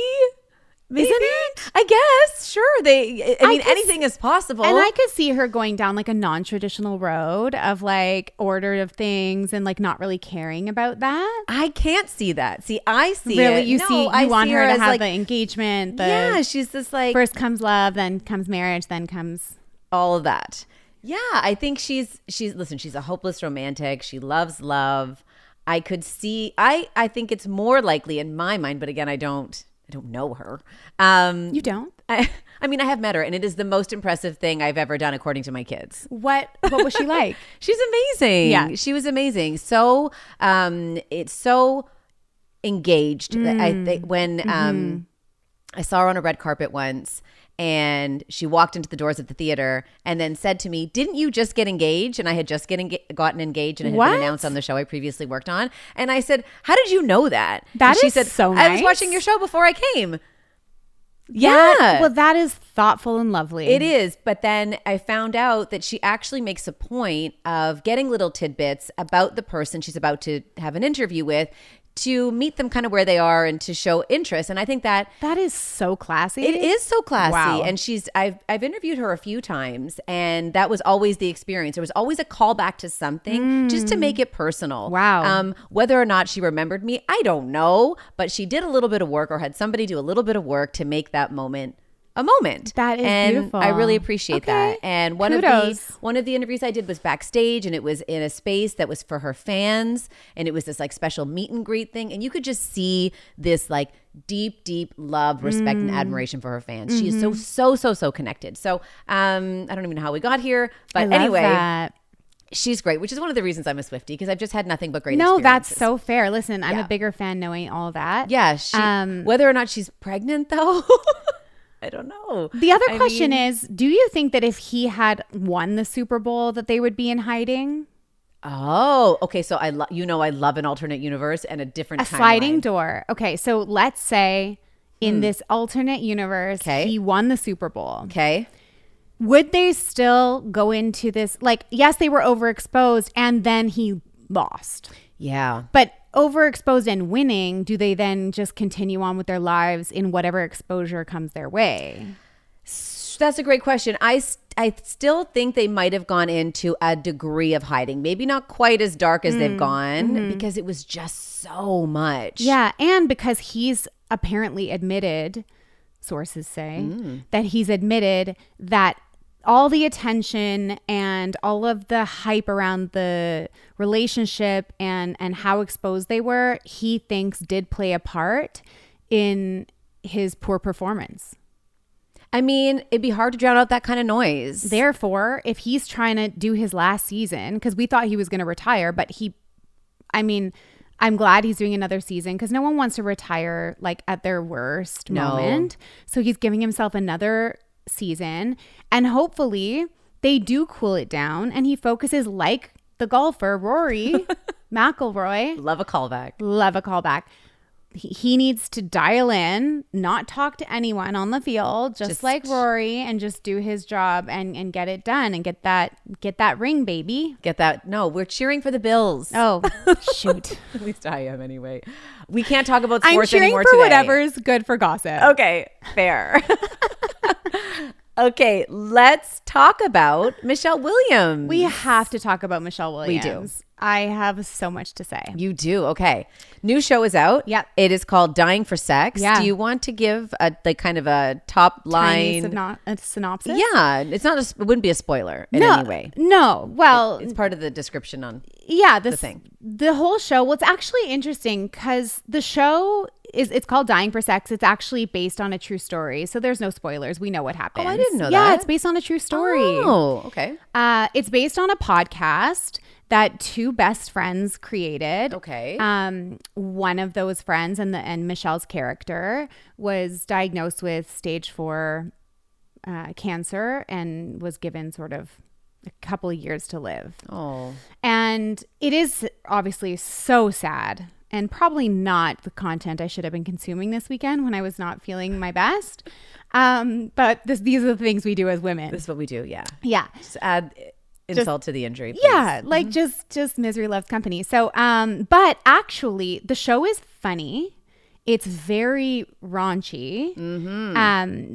Isn't it? I guess. Sure. I mean, anything is possible. And I could see her going down like a non-traditional road of like order of things and like not really caring about that. I can't see that. See, I see really, it. you want her to have like the engagement. Yeah, she's this like first comes love, then comes marriage, then comes all of that. Yeah, I think she's a hopeless romantic. She loves love. I could see. I think it's more likely in my mind, but again, I don't know her. You don't? I mean, I have met her, and it is the most impressive thing I've ever done, according to my kids. What was she like? She's amazing. Yeah, she was amazing. So, it's so engaged. I think when I saw her on a red carpet once, and she walked into the doors of the theater and then said to me, "Didn't you just get engaged?" And I had just gotten engaged, and it had been announced on the show I previously worked on. And I said, "How did you know that?" She said, so nice. "I was watching your show before I came." Yeah. Well, that is thoughtful and lovely. It is. But then I found out that she actually makes a point of getting little tidbits about the person she's about to have an interview with, to meet them kind of where they are and to show interest. And I think that is so classy. It is so classy. Wow. And I've interviewed her a few times, and that was always the experience. There was always a callback to something just to make it personal. Wow. Whether or not she remembered me, I don't know, but she did a little bit of work, or had somebody do a little bit of work to make that moment a moment. That is beautiful. I really appreciate that. And one Kudos. of the interviews I did was backstage, and it was in a space that was for her fans, and it was this like special meet and greet thing, and you could just see this like deep love, respect, and admiration for her fans. She is so connected. So I don't even know how we got here, but anyway. She's great, which is one of the reasons I'm a Swiftie, because I've just had nothing but great experiences. No, that's so fair. Listen, I'm a bigger fan knowing all that. Yeah. Whether or not she's pregnant, though, I don't know. The other question is, do you think that if he had won the Super Bowl that they would be in hiding? Oh, okay. So I love an alternate universe and a different timeline. Sliding door. Okay, so let's say in this alternate universe, he won the Super Bowl. Okay. Would they still go into this? Like, yes, they were overexposed and then he lost. Yeah. But overexposed and winning, do they then just continue on with their lives in whatever exposure comes their way? That's a great question. I still think they might have gone into a degree of hiding. Maybe not quite as dark as they've gone because it was just so much. Yeah. And because he's apparently admitted, sources say, that he's admitted that all the attention and all of the hype around the relationship and how exposed they were, he thinks did play a part in his poor performance. I mean, it'd be hard to drown out that kind of noise. Therefore, if he's trying to do his last season, because we thought he was going to retire, but I'm glad he's doing another season because no one wants to retire like at their worst moment. So he's giving himself another season, and hopefully they do cool it down and he focuses like the golfer Rory McIlroy. Love a callback. He needs to dial in, not talk to anyone on the field, just like Rory, and just do his job and get it done and get that ring, baby. No, we're cheering for the Bills. Oh, shoot. At least I am anyway. We can't talk about sports anymore today. I'm cheering today. for whatever's good for gossip. Okay, fair. Okay, let's talk about Michelle Williams. We have to talk about Michelle Williams. We do. I have so much to say. You do? Okay. New show is out. Yep. It is called Dying for Sex. Yeah. Do you want to give kind of a top line? A synopsis? Yeah. It wouldn't be a spoiler in any way. No. Well, it's part of the description on the thing. The whole show. Well, it's actually interesting because the show it's called Dying for Sex. It's actually based on a true story. So there's no spoilers. We know what happens. Oh, I didn't know that. Yeah, it's based on a true story. Oh, okay. It's based on a podcast that two best friends created. Okay. One of those friends and Michelle's character was diagnosed with stage 4 cancer and was given sort of a couple of years to live. Oh. And it is obviously so sad and probably not the content I should have been consuming this weekend when I was not feeling my best. But these are the things we do as women. This is what we do. Yeah. Yeah. Just add insult to the injury. Please. Yeah. Like just misery loves company. So, but actually the show is funny. It's very raunchy,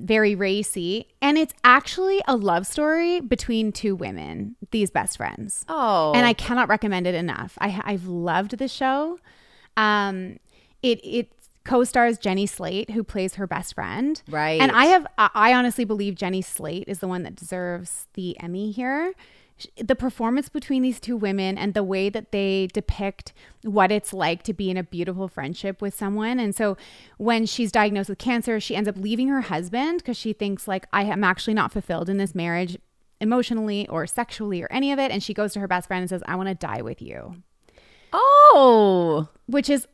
very racy, and it's actually a love story between two women, these best friends. Oh, and I cannot recommend it enough. I've loved the show. It co-stars Jenny Slate, who plays her best friend. Right. And I honestly believe Jenny Slate is the one that deserves the Emmy here. The performance between these two women and the way that they depict what it's like to be in a beautiful friendship with someone. And so when she's diagnosed with cancer, she ends up leaving her husband because she thinks like, I am actually not fulfilled in this marriage emotionally or sexually or any of it. And she goes to her best friend and says, I want to die with you. Oh, which is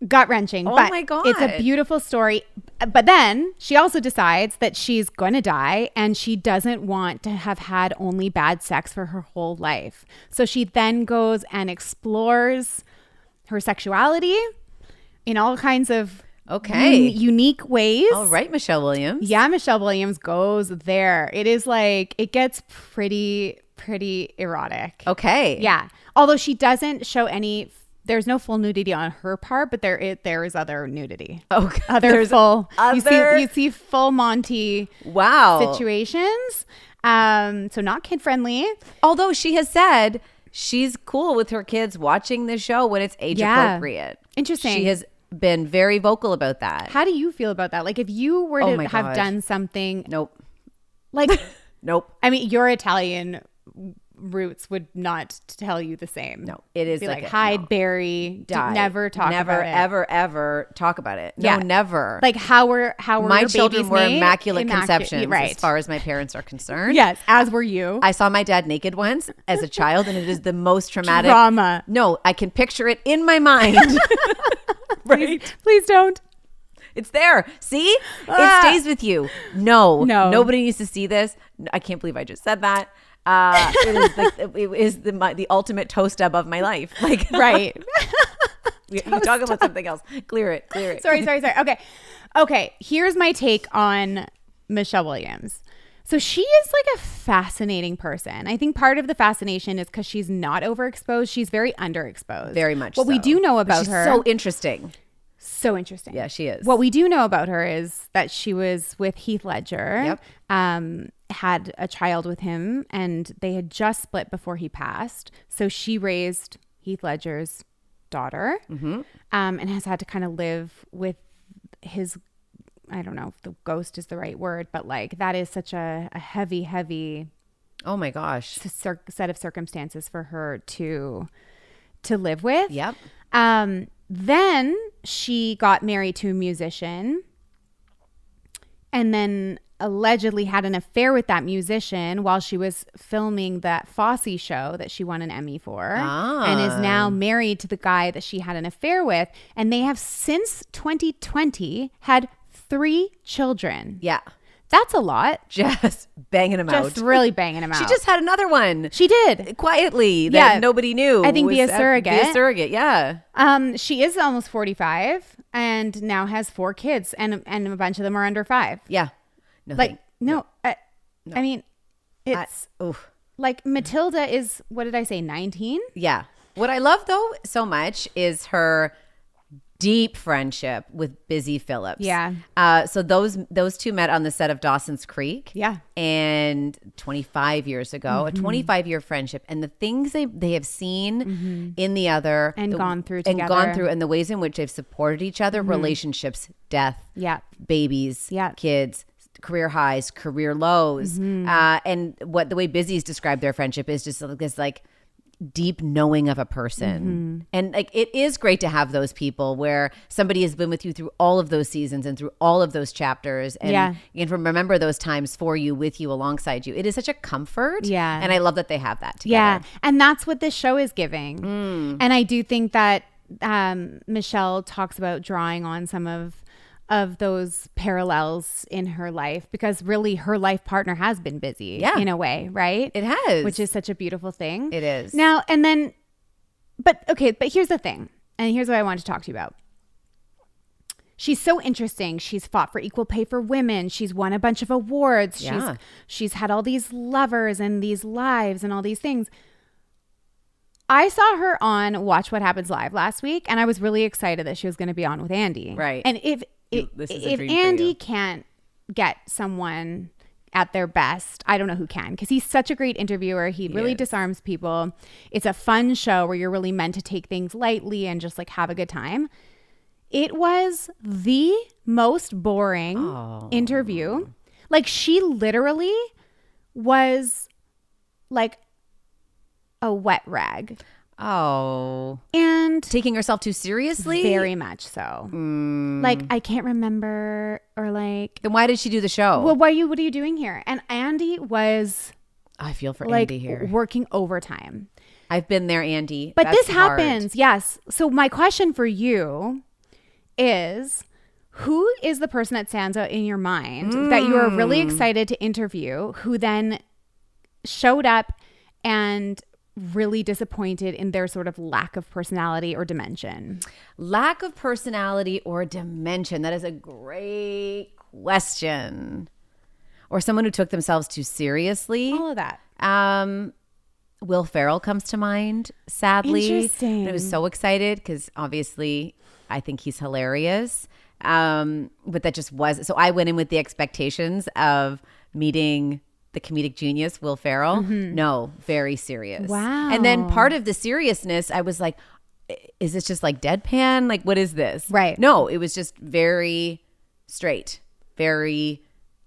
gut-wrenching. Oh, but my God. It's a beautiful story. But then she also decides that she's going to die and she doesn't want to have had only bad sex for her whole life. So she then goes and explores her sexuality in all kinds of unique ways. All right, Michelle Williams. Yeah, Michelle Williams goes there. It is like, it gets pretty erotic. Okay. Yeah. Although she doesn't show there's no full nudity on her part, but there is other nudity. Okay. You see full Monty situations. So not kid friendly. Although she has said she's cool with her kids watching the show when it's age appropriate. Interesting. She has been very vocal about that. How do you feel about that? Like if you were to have done something. Nope. Like nope. I mean, your Italian roots would not tell you the same. No, it is like hide, bury, never talk about it. Never, ever talk about it. No, never. Like how were my children were made? immaculate conceptions as far as my parents are concerned. Yes, as were you. I saw my dad naked once as a child, and it is the most traumatic trauma. No, I can picture it in my mind. Right? Please don't. It's there. See? It stays with you. No. Nobody needs to see this. I can't believe I just said that. It is the ultimate toe stub of my life. Like, right. You talk about something else. Clear it. Sorry. Okay. Here's my take on Michelle Williams. So she is like a fascinating person. I think part of the fascination is because she's not overexposed. She's very underexposed. Very much. What we do know about her. So interesting. So interesting. Yeah, she is. What we do know about her is that she was with Heath Ledger, had a child with him, and they had just split before he passed. So she raised Heath Ledger's daughter, and has had to kind of live with his, I don't know if the ghost is the right word, but like that is such a heavy oh my gosh, set of circumstances for her to live with. Yep. Then she got married to a musician, and then allegedly had an affair with that musician while she was filming that Fosse show that she won an Emmy for, and is now married to the guy that she had an affair with. And they have since 2020 had 3 children. Yeah. That's a lot. Just banging them out. Just really banging them out. She just had another one. She did. Quietly. That nobody knew. I think via surrogate. Via surrogate, yeah. She is almost 45 and now has 4 kids, and a bunch of them are under 5. Yeah. No, like, no. I mean, it's like Matilda is, what did I say, 19? Yeah. What I love, though, so much is her deep friendship with Busy Phillips. Yeah. So those two met on the set of Dawson's Creek. Yeah. And 25 years ago, a 25-year friendship, and the things they have seen in the other and gone through together, and the ways in which they've supported each other, relationships, death, babies, kids, career highs, career lows, and what the way Busy's described their friendship is just like this like deep knowing of a person. And like it is great to have those people where somebody has been with you through all of those seasons and through all of those chapters, and you can remember those times for you, with you, alongside you. It is such a comfort. And I love that they have that together. And that's what this show is giving. And I do think that Michelle talks about drawing on some of those parallels in her life, because really her life partner has been busy in a way, right? It has. Which is such a beautiful thing. It is. Now, and then, but here's the thing. And here's what I want to talk to you about. She's so interesting. She's fought for equal pay for women. She's won a bunch of awards. She's had all these lovers and these lives and all these things. I saw her on Watch What Happens Live last week, and I was really excited that she was going to be on with Andy. Right. And if Andy can't get someone at their best, I don't know who can, because he's such a great interviewer. He really disarms people. It's a fun show where you're really meant to take things lightly and just like have a good time. It was the most boring interview. Like, she literally was like a wet rag. And taking herself too seriously? Very much so. Like, I can't remember, or like... Then why did she do the show? Well, what are you doing here? And Andy was... I feel for like, Andy here. Working overtime. I've been there, Andy. But this happens, yes. So my question for you is, who is the person that stands out in your mind that you are really excited to interview, who then showed up and... really disappointed in their sort of lack of personality or dimension? Lack of personality or dimension. That is a great question. Or someone who took themselves too seriously. All of that. Will Ferrell comes to mind, sadly. Interesting. I was so excited because obviously I think he's hilarious. But that just was. So I went in with the expectations of meeting the comedic genius, Will Ferrell. No, very serious. Wow. And then part of the seriousness, I was like, is this just like deadpan? Like, what is this? Right. No, it was just very straight, very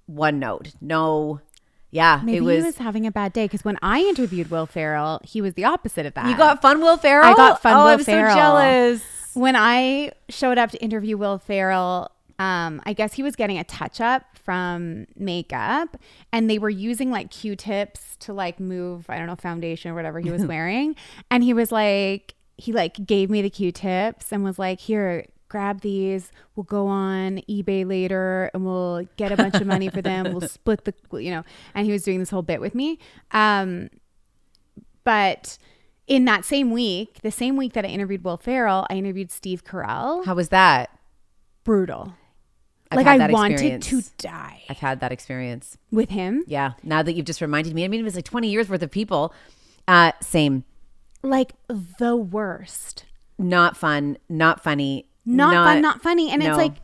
one note. No. Yeah. Maybe he was having a bad day, because when I interviewed Will Ferrell, he was the opposite of that. You got fun Will Ferrell? I got fun Will Ferrell. I'm so jealous. When I showed up to interview Will Ferrell, I guess he was getting a touch up from makeup, and they were using like Q-tips to like move, I don't know, foundation or whatever he was wearing. And he was like, he like gave me the Q-tips and was like, here, grab these. We'll go on eBay later and we'll get a bunch of money for them. We'll split the, and he was doing this whole bit with me. But in that same week, the same week that I interviewed Will Ferrell, I interviewed Steve Carell. How was that? Brutal. I wanted to die. I've had that experience. With him? Yeah. Now that you've just reminded me. I mean, it was like 20 years worth of people. Same. Like the worst. Not fun. Not funny. not fun, not funny. And it's like,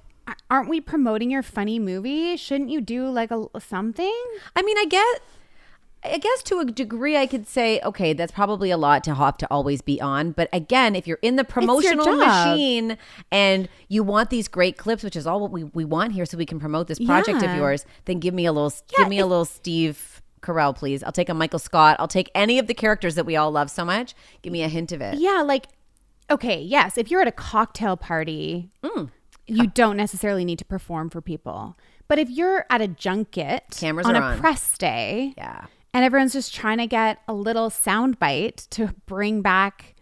aren't we promoting your funny movie? Shouldn't you do like something? I mean, I guess to a degree I could say, okay, that's probably a lot to have to always be on. But again, if you're in the promotional machine and you want these great clips, which is all what we want here so we can promote this project of yours, then give me a little Steve Carell, please. I'll take a Michael Scott. I'll take any of the characters that we all love so much. Give me a hint of it. Yeah, like, okay, yes, if you're at a cocktail party, you don't necessarily need to perform for people. But if you're at a junket Cameras on are a press day, yeah, and everyone's just trying to get a little sound bite to bring back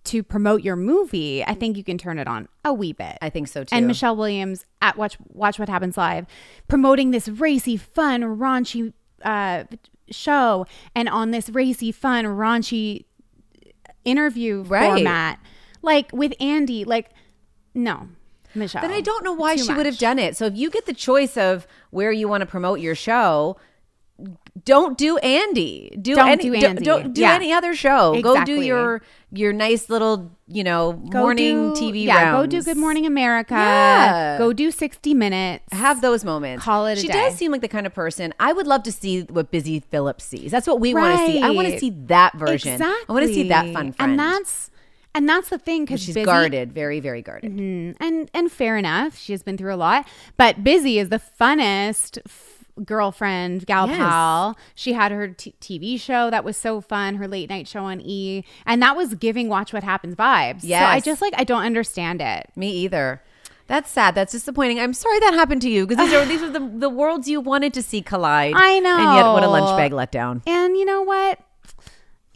to promote your movie, I think you can turn it on a wee bit. I think so too. And Michelle Williams at Watch What Happens Live, promoting this racy, fun, raunchy show, and on this racy, fun, raunchy interview format, like with Andy, like, no, Michelle. But I don't know why she would have done it. So if you get the choice of where you want to promote your show, don't do Andy. Don't do any other show. Exactly. Go do your nice little, morning TV rounds. Go do Good Morning America. Yeah. Go do 60 Minutes. Have those moments. Call it a day. She does seem like the kind of person. I would love to see what Busy Phillips sees. That's what we want to see. I want to see that version. Exactly. I want to see that fun friend. And that's the thing, because she's guarded, very, very guarded. Mm-hmm. And fair enough. She has been through a lot. But Busy is the funnest girlfriend, gal pal. She had her TV show that was so fun, her late night show on E, and that was giving Watch What Happens vibes. Yes. So I don't understand it. Me either. That's sad. That's disappointing. I'm sorry that happened to you, because these are the worlds you wanted to see collide. I know. And yet what a lunch bag letdown. And you know what?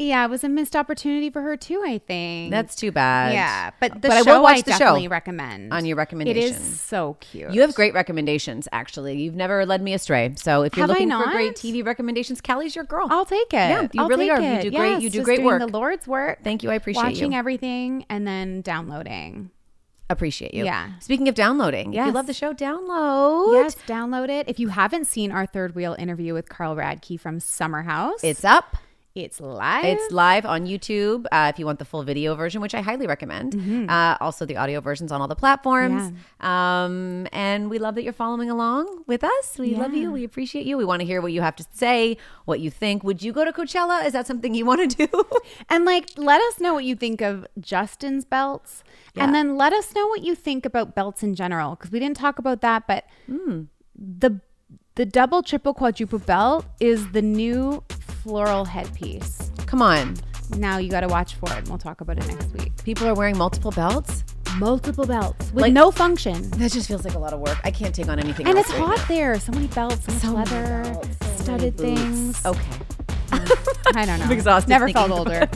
Yeah, it was a missed opportunity for her too, I think. That's too bad. Yeah, but I will watch the definitely recommend. On your recommendations. It is so cute. You have great recommendations, actually. You've never led me astray. So if you're looking for great TV recommendations, Callie's your girl. I'll take it. Yeah, you really are. You do great. You do great work. The Lord's work. Thank you. I appreciate you. Watching everything and then downloading. Appreciate you. Yeah. Speaking of downloading, if you love the show, download. Yes, download it. If you haven't seen our third wheel interview with Carl Radke from Summer House, it's up. It's live. It's live on YouTube if you want the full video version, which I highly recommend. Mm-hmm. Also, the audio version's on all the platforms. Yeah. And we love that you're following along with us. We love you. We appreciate you. We want to hear what you have to say, what you think. Would you go to Coachella? Is that something you want to do? And let us know what you think of Justin's belts. Yeah. And then let us know what you think about belts in general, because we didn't talk about that. But the double, triple, quadruple belt is the new floral headpiece. Come on. Now you got to watch for it, and we'll talk about it next week. People are wearing multiple belts? Multiple belts with no function. That just feels like a lot of work. I can't take on anything else. And it's hot there. So many belts, so much leather, studded things. Okay. I don't know. I'm exhausted. Never felt older.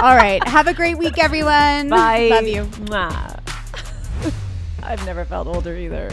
All right. Have a great week, everyone. Bye. Love you. Mwah. I've never felt older either.